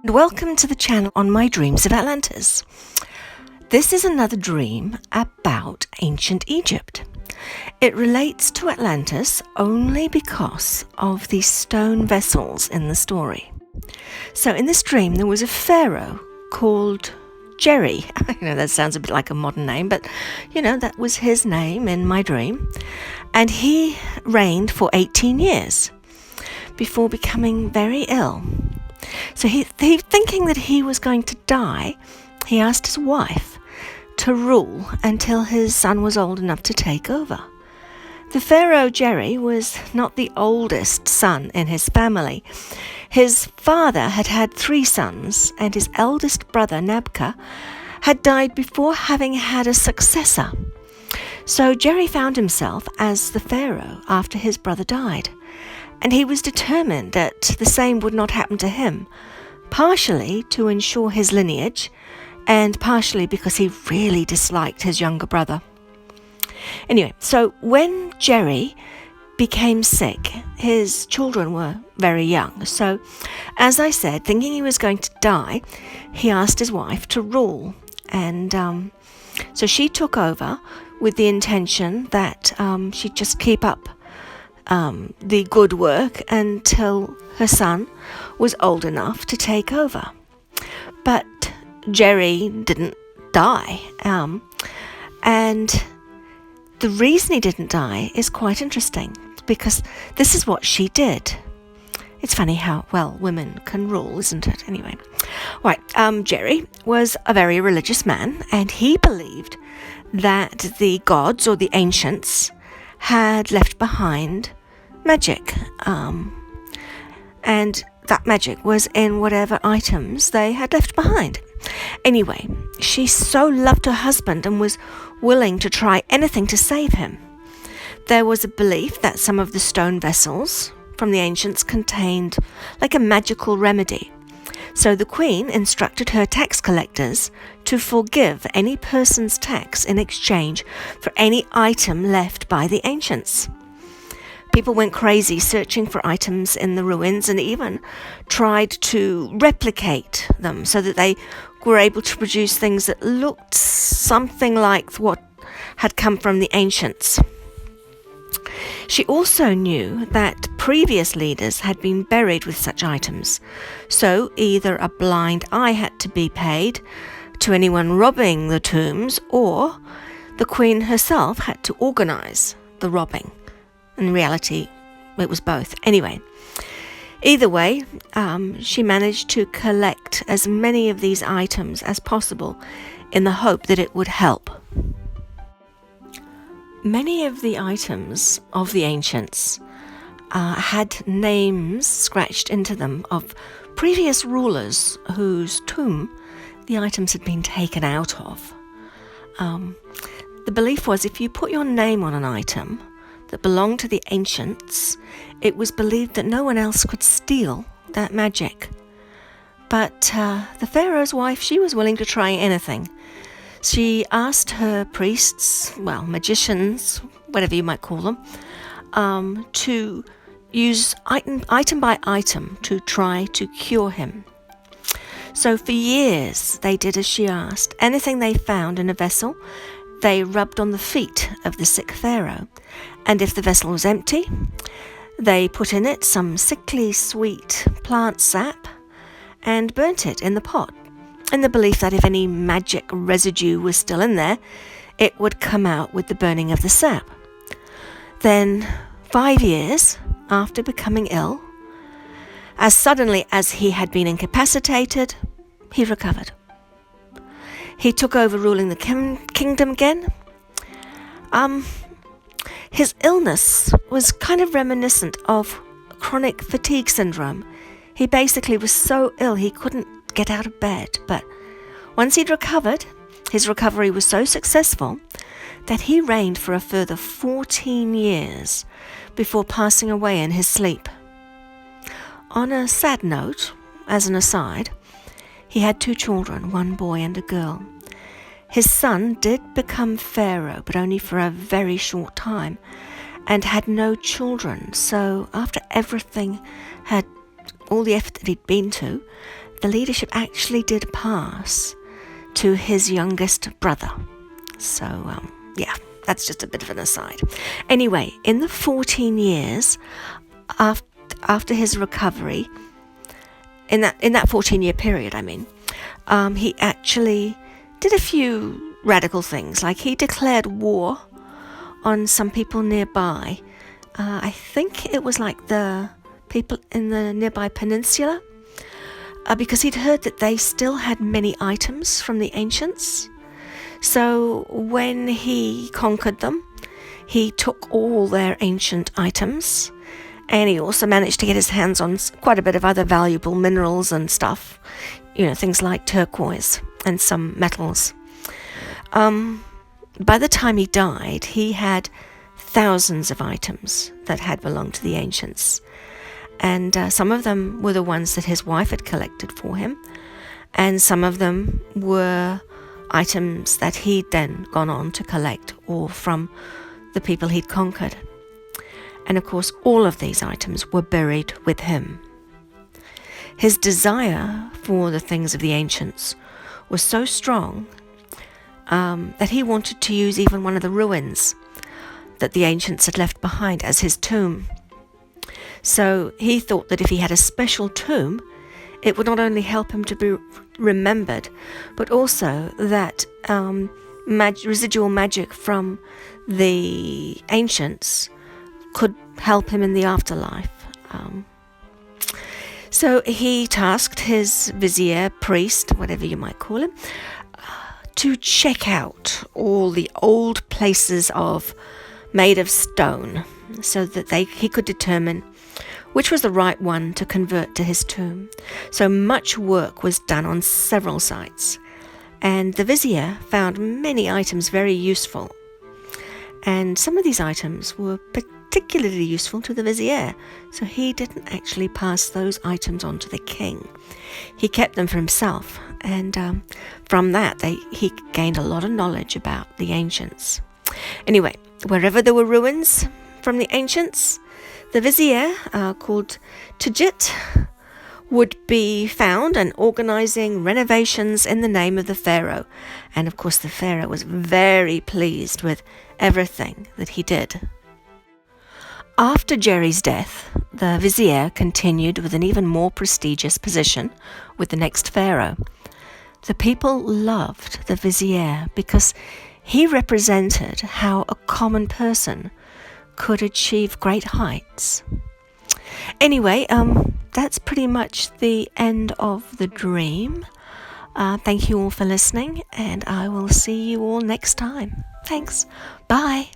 Welcome to the channel on my dreams of Atlantis. This is another dream about ancient Egypt. It relates to Atlantis only because of the stone vessels in the story. So in this dream there was a pharaoh called Jerry. I know that sounds a bit like a modern name, but that was his name in my dream. And he reigned for 18 years before becoming very ill. So he thinking that he was going to die, he asked his wife to rule until his son was old enough to take over. The pharaoh Jerry was not the oldest son in his family. His father had had 3 sons, and his eldest brother Nabka had died before having had a successor. So Jerry found himself as the pharaoh after his brother died, and he was determined that the same would not happen to him, partially to ensure his lineage, and partially because he really disliked his younger brother. Anyway, so when Jerry became sick, his children were very young. So, as I said, thinking he was going to die, he asked his wife to rule. And so she took over with the intention that she'd just keep up the good work until her son was old enough to take over. But Jerry didn't die. And the reason he didn't die is quite interesting, because this is what she did. It's funny how well women can rule, isn't it? Anyway, right. Jerry was a very religious man, and he believed that the gods or the ancients had left behind magic, and that magic was in whatever items they had left behind. Anyway, she so loved her husband and was willing to try anything to save him. There was a belief that some of the stone vessels from the ancients contained like a magical remedy. So the queen instructed her tax collectors to forgive any person's tax in exchange for any item left by the ancients. People went crazy searching for items in the ruins and even tried to replicate them so that they were able to produce things that looked something like what had come from the ancients. She also knew that previous leaders had been buried with such items, so either a blind eye had to be paid to anyone robbing the tombs, or the queen herself had to organize the robbing. In reality, it was both. Anyway, either way, she managed to collect as many of these items as possible in the hope that it would help. Many of the items of the ancients had names scratched into them of previous rulers whose tomb the items had been taken out of. The belief was if you put your name on an item that belonged to the ancients, it was believed that no one else could steal that magic. But the pharaoh's wife, she was willing to try anything. She asked her priests, magicians, whatever you might call them, to use item by item to try to cure him. So for years they did as she asked. Anything they found in a vessel, they rubbed on the feet of the sick pharaoh, and if the vessel was empty, they put in it some sickly sweet plant sap and burnt it in the pot, in the belief that if any magic residue was still in there, it would come out with the burning of the sap. Then, 5 years after becoming ill, as suddenly as he had been incapacitated, he recovered. He took over ruling the kingdom again. His illness was kind of reminiscent of chronic fatigue syndrome. He basically was so ill he couldn't get out of bed, but once he'd recovered, his recovery was so successful that he reigned for a further 14 years before passing away in his sleep. On a sad note, as an aside, he had 2 children, 1 boy and a girl. His son did become pharaoh, but only for a very short time, and had no children. So after everything had, all the effort that he'd been to, the leadership actually did pass to his youngest brother. So, yeah, that's just a bit of an aside. Anyway, in the 14 years after his recovery, in that 14-year period, he actually did a few radical things, like he declared war on some people nearby. I think it was like the people in the nearby peninsula, because he'd heard that they still had many items from the ancients. So when he conquered them, he took all their ancient items, and he also managed to get his hands on quite a bit of other valuable minerals and stuff, things like turquoise and some metals. By the time he died, he had thousands of items that had belonged to the ancients. And some of them were the ones that his wife had collected for him, and some of them were items that he'd then gone on to collect, or from the people he'd conquered. And of course, all of these items were buried with him. His desire for the things of the ancients was so strong that he wanted to use even one of the ruins that the ancients had left behind as his tomb. So he thought that if he had a special tomb, it would not only help him to be remembered, but also that residual magic from the ancients could help him in the afterlife. So he tasked his vizier, priest, whatever you might call him, to check out all the old places made of stone, so that he could determine which was the right one to convert to his tomb. So much work was done on several sites, and the vizier found many items very useful. And some of these items were particularly useful to the vizier, so he didn't actually pass those items on to the king. He kept them for himself, and from that he gained a lot of knowledge about the ancients. Anyway, wherever there were ruins from the ancients, the vizier, called Tujit, would be found and organizing renovations in the name of the pharaoh. And of course the pharaoh was very pleased with everything that he did. After Jerry's death, the vizier continued with an even more prestigious position with the next pharaoh. The people loved the vizier because he represented how a common person could achieve great heights. Anyway, that's pretty much the end of the dream. Thank you all for listening, and I will see you all next time. Thanks. Bye.